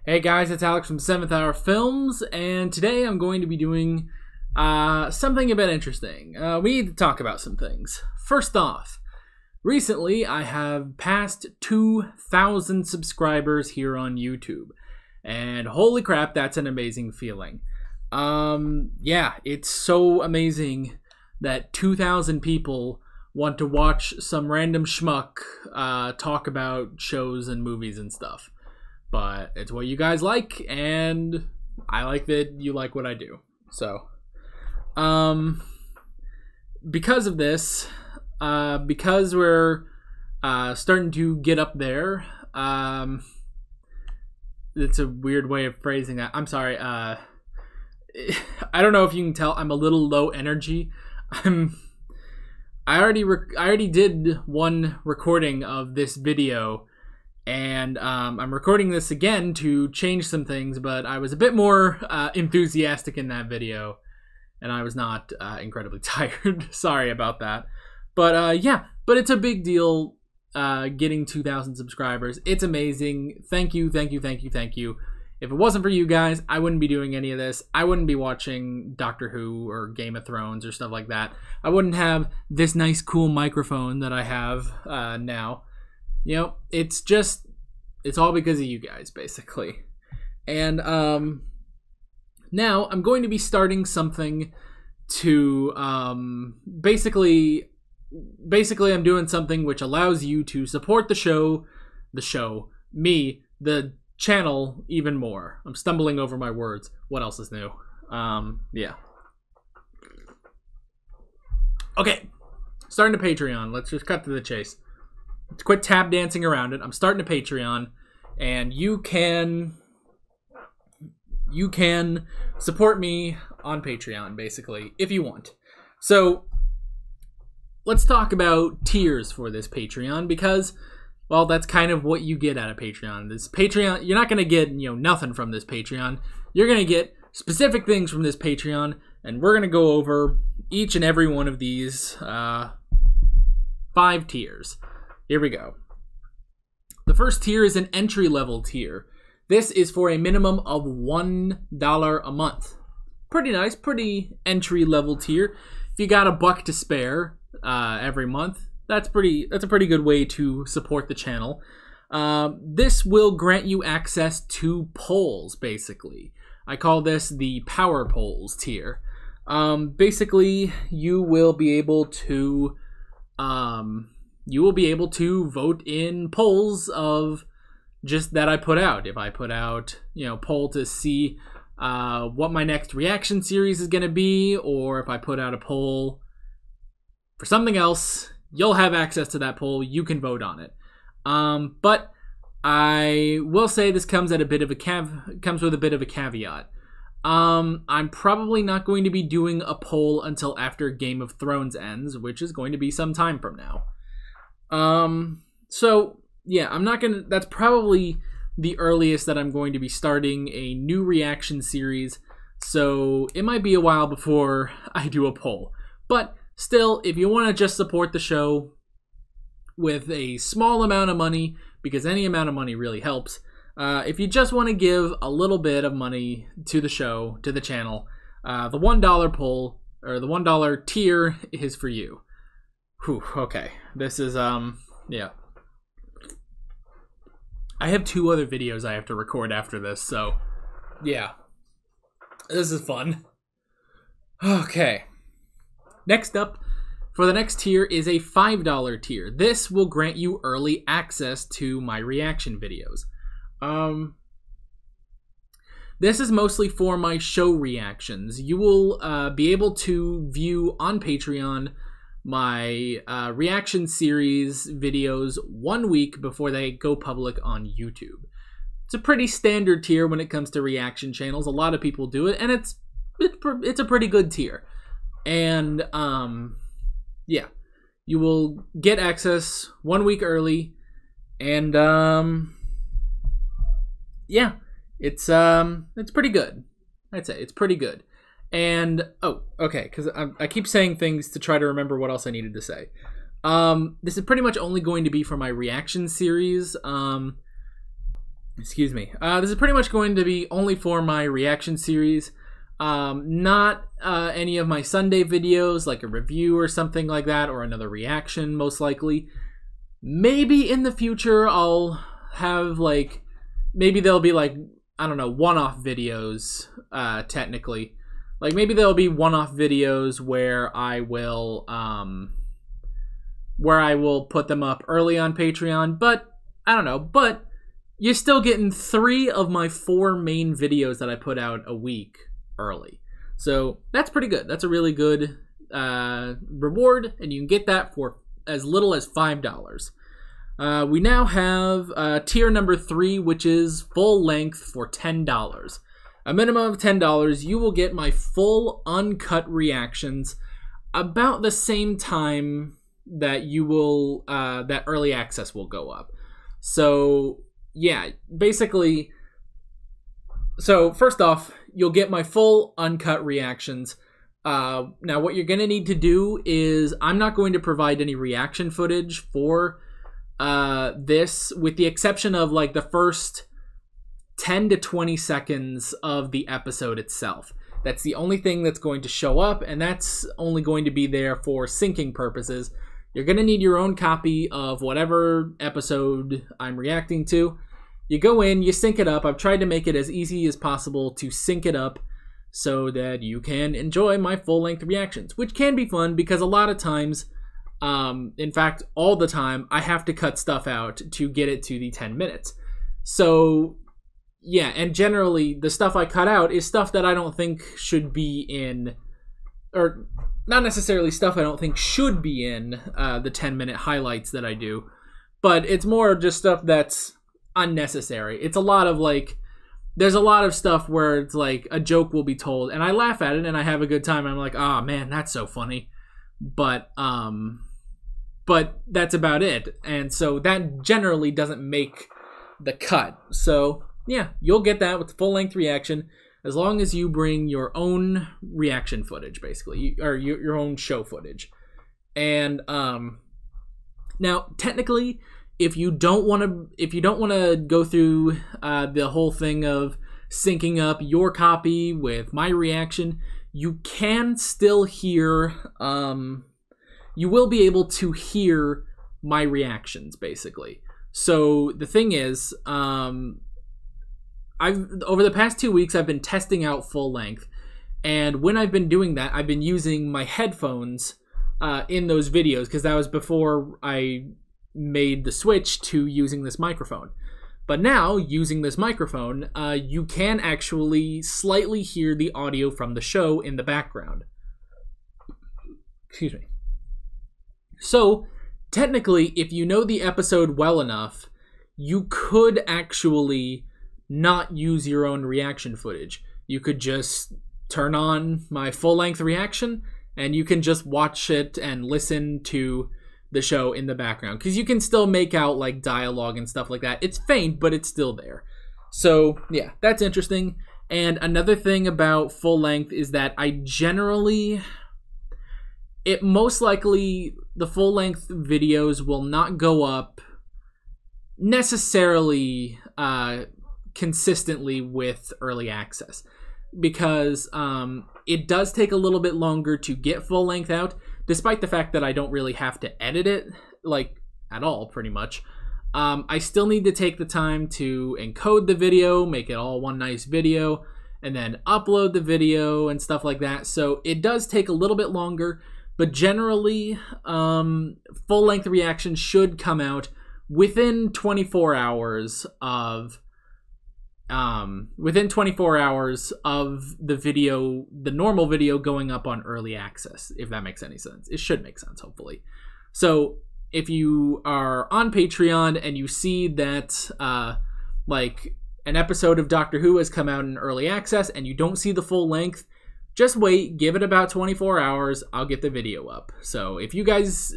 Hey guys, it's Alex from 7th Hour Films, and today I'm going to be doing something a bit interesting. We need to talk about some things. First off, recently I have passed 2,000 subscribers here on YouTube, and holy crap, that's an amazing feeling. Yeah, it's so amazing that 2,000 people want to watch some random schmuck talk about shows and movies and stuff. But it's what you guys like, and I like that you like what I do. So, because of this, because we're starting to get up there, it's a weird way of phrasing that. I'm sorry. I don't know if you can tell, I'm a little low energy. I already did one recording of this video. And I'm recording this again to change some things, but I was a bit more enthusiastic in that video, and I was not incredibly tired. Sorry about that. But yeah, but it's a big deal getting 2,000 subscribers. It's amazing. Thank you, thank you, thank you, thank you. If it wasn't for you guys, I wouldn't be doing any of this. I wouldn't be watching Doctor Who or Game of Thrones or stuff like that. I wouldn't have this nice, cool microphone that I have now. You know, it's all because of you guys, basically. And now I'm going to be starting something to basically I'm doing something which allows you to support the show, me, the channel even more. I'm stumbling over my words. What else is new? Yeah. Okay, starting to Patreon. Let's just cut to the chase. Let's quit tap dancing around it. I'm starting a Patreon, and you can support me on Patreon, basically, if you want. So let's talk about tiers for this Patreon, because, well, that's kind of what you get out of Patreon. This Patreon, you're not going to get, nothing from this Patreon. You're going to get specific things from this Patreon, and we're going to go over each and every one of these 5 tiers. Here we go. The first tier is an entry-level tier. This is for a minimum of $1 a month. Pretty nice, pretty entry-level tier. If you got $1 to spare every month, that's a pretty good way to support the channel. This will grant you access to polls, basically. I call this the Power Polls tier. Basically, you will be able to vote in polls of just that I put out. If I put out, poll to see what my next reaction series is going to be, or if I put out a poll for something else, you'll have access to that poll. You can vote on it. But I will say this comes with a bit of a caveat. I'm probably not going to be doing a poll until after Game of Thrones ends, which is going to be some time from now. So yeah, that's probably the earliest that I'm going to be starting a new reaction series. So it might be a while before I do a poll, but still, if you want to just support the show with a small amount of money, because any amount of money really helps. If you just want to give a little bit of money to the show, to the channel, the $1 poll, or the $1 tier is for you. Whew, okay. This is, yeah. I have 2 other videos I have to record after this, so, yeah. This is fun. Okay. Next up, for the next tier, is a $5 tier. This will grant you early access to my reaction videos. This is mostly for my show reactions. You will be able to view on Patreon my reaction series videos 1 week before they go public on YouTube. It's a pretty standard tier when it comes to reaction channels. A lot of people do it, and it's a pretty good tier. And yeah, you will get access 1 week early, and yeah, it's pretty good. I'd say it's pretty good. And, oh, okay, because I keep saying things to try to remember what else I needed to say. This is pretty much only going to be for my reaction series. Excuse me. This is pretty much going to be only for my reaction series. Not any of my Sunday videos, like a review or something like that, or another reaction, most likely. Maybe in the future I'll have, like, maybe there'll be, like, I don't know, one-off videos, technically. Like, maybe there'll be one-off videos where I will put them up early on Patreon, but, I don't know, but you're still getting 3 of my 4 main videos that I put out a week early. So that's pretty good. That's a really good reward, and you can get that for as little as $5. We now have tier number 3, which is full length for $10. A minimum of $10, you will get my full uncut reactions about the same time that you will that early access will go up. So yeah, basically, so first off, you'll get my full uncut reactions. Now what you're gonna need to do is, I'm not going to provide any reaction footage for this, with the exception of like the first 10 to 20 seconds of the episode itself. That's the only thing that's going to show up, and that's only going to be there for syncing purposes. You're going to need your own copy of whatever episode I'm reacting to. You go in, you sync it up. I've tried to make it as easy as possible to sync it up so that you can enjoy my full-length reactions, which can be fun because a lot of times, in fact, all the time, I have to cut stuff out to get it to the 10 minutes. So yeah, and generally the stuff I cut out is stuff that I don't think should be in, or not necessarily stuff I don't think should be in the 10-minute highlights that I do, but it's more just stuff that's unnecessary. It's a lot of like, there's a lot of stuff where it's like a joke will be told and I laugh at it and I have a good time. I'm like, oh man, that's so funny. But that's about it. And so that generally doesn't make the cut. So yeah, you'll get that with the full-length reaction as long as you bring your own reaction footage, basically, or your own show footage. And now, technically, if you don't want to go through the whole thing of syncing up your copy with my reaction, you can still hear. You will be able to hear my reactions, basically. So the thing is, over the past 2 weeks, I've been testing out full length, and when I've been doing that, I've been using my headphones in those videos, because that was before I made the switch to using this microphone. But now, using this microphone, you can actually slightly hear the audio from the show in the background. Excuse me. So, technically, if you know the episode well enough, you could actually not use your own reaction footage. You could just turn on my full-length reaction, and you can just watch it and listen to the show in the background, because you can still make out like dialogue and stuff like that. It's faint, but it's still there. So yeah, that's interesting. And another thing about full-length is that most likely the full-length videos will not go up necessarily consistently with early access, because it does take a little bit longer to get full length out, despite the fact that I don't really have to edit it like at all, pretty much. I still need to take the time to encode the video, make it all one nice video, and then upload the video and stuff like that. So it does take a little bit longer, but generally full length reactions should come out within 24 hours of the video, the normal video going up on early access, if that makes any sense. It should make sense, hopefully. So if you are on Patreon and you see that like an episode of Doctor Who has come out in early access and you don't see the full length, just wait, give it about 24 hours, I'll get the video up. So if you guys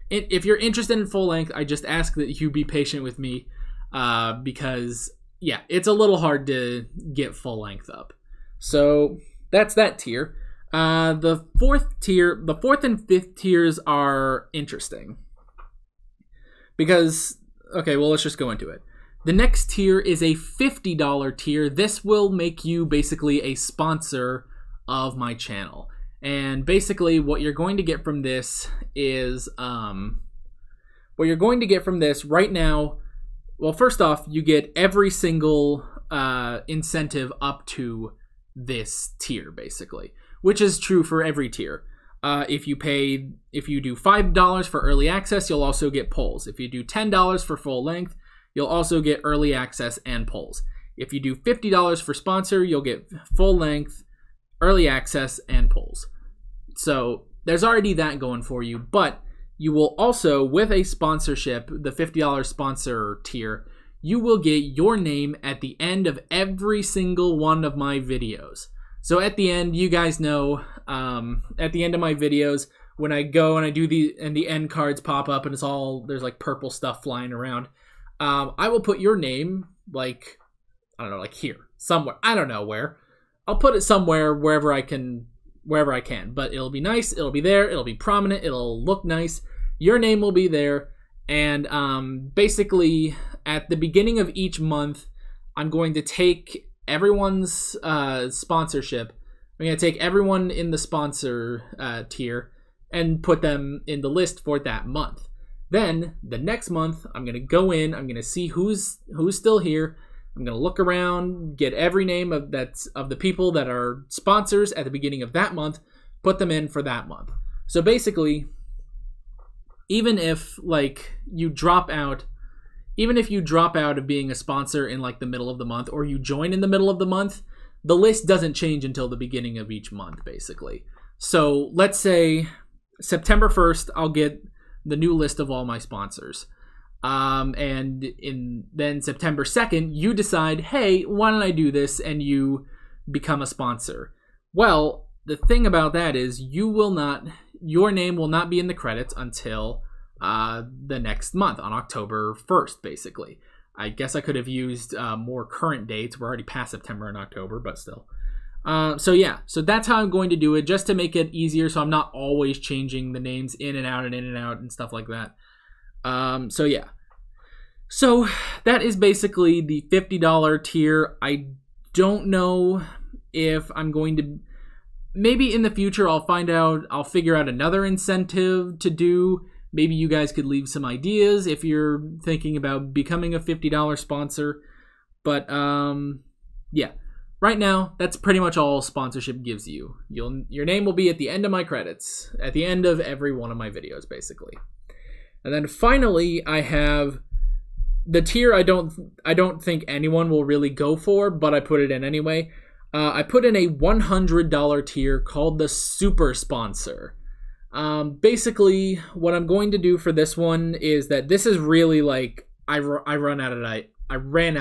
if you're interested in full length, I just ask that you be patient with me, because yeah, it's a little hard to get full length up. So that's that tier. The fourth and fifth tiers are interesting because, okay, well, let's just go into it. The next tier is a $50 tier. This will make you basically a sponsor of my channel. And basically what you're going to get from this is, what you're going to get from this right now, well, first off, you get every single incentive up to this tier, basically, which is true for every tier. If you do $5 for early access, you'll also get polls. If you do $10 for full length, you'll also get early access and polls. If you do $50 for sponsor, you'll get full length, early access, and polls. So there's already that going for you, but you will also, with a sponsorship, the $50 sponsor tier, you will get your name at the end of every single one of my videos. So at the end, you guys know, at the end of my videos, when I go and I do the end cards pop up and it's all, there's like purple stuff flying around, I will put your name, like, I don't know, like here, somewhere. I don't know where. I'll put it somewhere, wherever I can, but it'll be nice, it'll be there, it'll be prominent, it'll look nice. Your name will be there, and basically, at the beginning of each month, I'm going to take everyone's sponsorship. I'm going to take everyone in the sponsor tier and put them in the list for that month. Then, the next month, I'm going to go in, I'm going to see who's still here. I'm going to look around, get every name of the people that are sponsors at the beginning of that month, put them in for that month. So basically, even if like you drop out of being a sponsor in like the middle of the month, or you join in the middle of the month, the list doesn't change until the beginning of each month, basically. So let's say September 1st, I'll get the new list of all my sponsors. And then September 2nd, you decide, hey, why don't I do this? And you become a sponsor. Well, the thing about that is your name will not be in the credits until the next month, on October 1st, basically. I guess I could have used more current dates. We're already past September and October, but still. So yeah, so that's how I'm going to do it, just to make it easier, so I'm not always changing the names in and out and stuff like that. So yeah. So that is basically the $50 tier. I don't know if I'm going to... Maybe in the future I'll figure out another incentive to do. Maybe you guys could leave some ideas if you're thinking about becoming a $50 sponsor. But yeah, right now that's pretty much all sponsorship gives you. Your name will be at the end of my credits, at the end of every one of my videos, basically. And then finally, I have the tier I don't think anyone will really go for, but I put it in anyway. I put in a $100 tier called the Super Sponsor. Basically, what I'm going to do for this one is that this is really like I ran out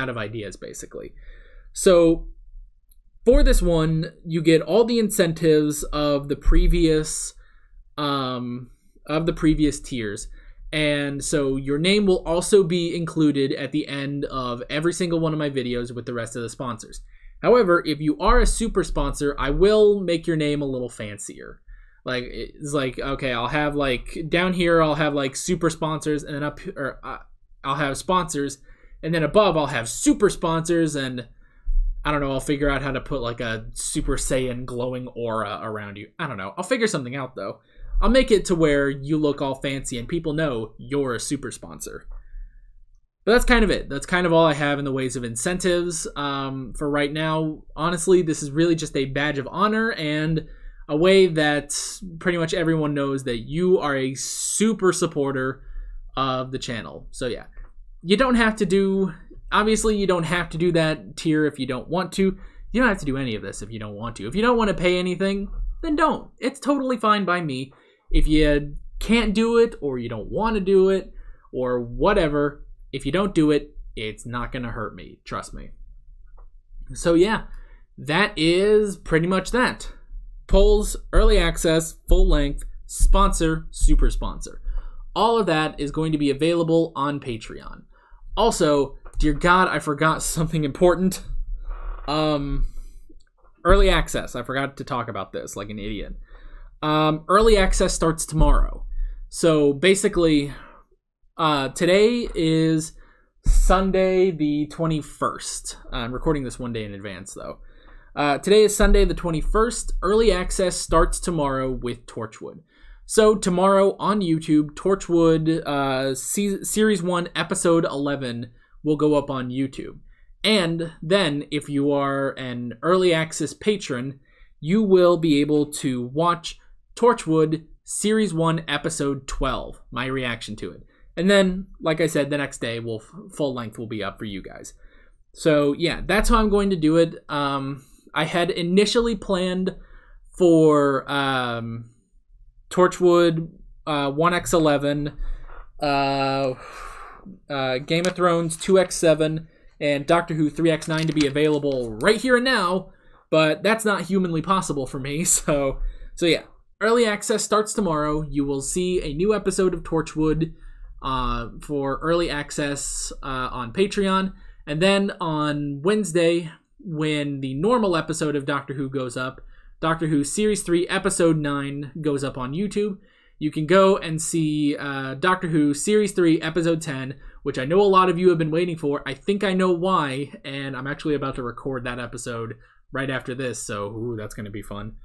of ideas, basically. So for this one, you get all the incentives of the previous tiers. And so your name will also be included at the end of every single one of my videos with the rest of the sponsors. However, if you are a super sponsor, I will make your name a little fancier. Like, it's like, okay, I'll have like, down here I'll have like super sponsors, and then up, or I'll have sponsors, and then above I'll have super sponsors, and I don't know, I'll figure out how to put like a Super Saiyan glowing aura around you. I don't know. I'll figure something out though. I'll make it to where you look all fancy and people know you're a super sponsor. But that's kind of it. That's kind of all I have in the ways of incentives for right now. Honestly, this is really just a badge of honor and a way that pretty much everyone knows that you are a super supporter of the channel. So yeah, you don't have to do, obviously you don't have to do that tier if you don't want to. You don't have to do any of this if you don't want to. If you don't want to pay anything, then don't. It's totally fine by me. If you can't do it, or you don't want to do it, or whatever, if you don't do it, it's not going to hurt me. Trust me. So yeah, that is pretty much that. Polls, early access, full length, sponsor, super sponsor. All of that is going to be available on Patreon. Also, dear God, I forgot something important. Early access. I forgot to talk about this like an idiot. Early access starts tomorrow. So basically, today is Sunday the 21st. I'm recording this one day in advance, though. Today is Sunday the 21st. Early access starts tomorrow with Torchwood. So tomorrow on YouTube, Torchwood Series 1, Episode 11 will go up on YouTube. And then, if you are an early access patron, you will be able to watch Torchwood Series 1, Episode 12, my reaction to it. And then, like I said, the next day, full length will be up for you guys. So, yeah, that's how I'm going to do it. I had initially planned for Torchwood 1x11, Game of Thrones 2x7, and Doctor Who 3x9 to be available right here and now, but that's not humanly possible for me. So yeah, early access starts tomorrow. You will see a new episode of Torchwood for early access on Patreon, and then on Wednesday, when the normal episode of Doctor Who goes up, Doctor Who Series 3, Episode 9 goes up on YouTube. You can go and see Doctor Who Series 3, Episode 10, which I know a lot of you have been waiting for. I think I know why, and I'm actually about to record that episode right after this, so that's going to be fun.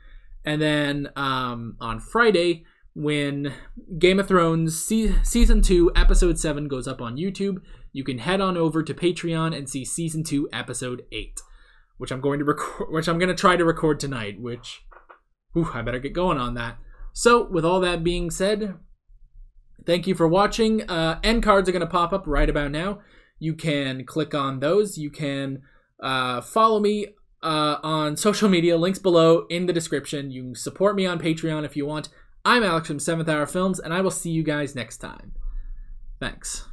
And then on Friday, when Game of Thrones Season 2, Episode 7 goes up on YouTube, you can head on over to Patreon and see Season 2, Episode 8, which I'm going to try to record tonight, which I better get going on that. So, with all that being said, thank you for watching. End cards are going to pop up right about now. You can click on those. You can follow me on social media. Links below in the description. You can support me on Patreon if you want. I'm Alex from 7th Hour Films, and I will see you guys next time. Thanks.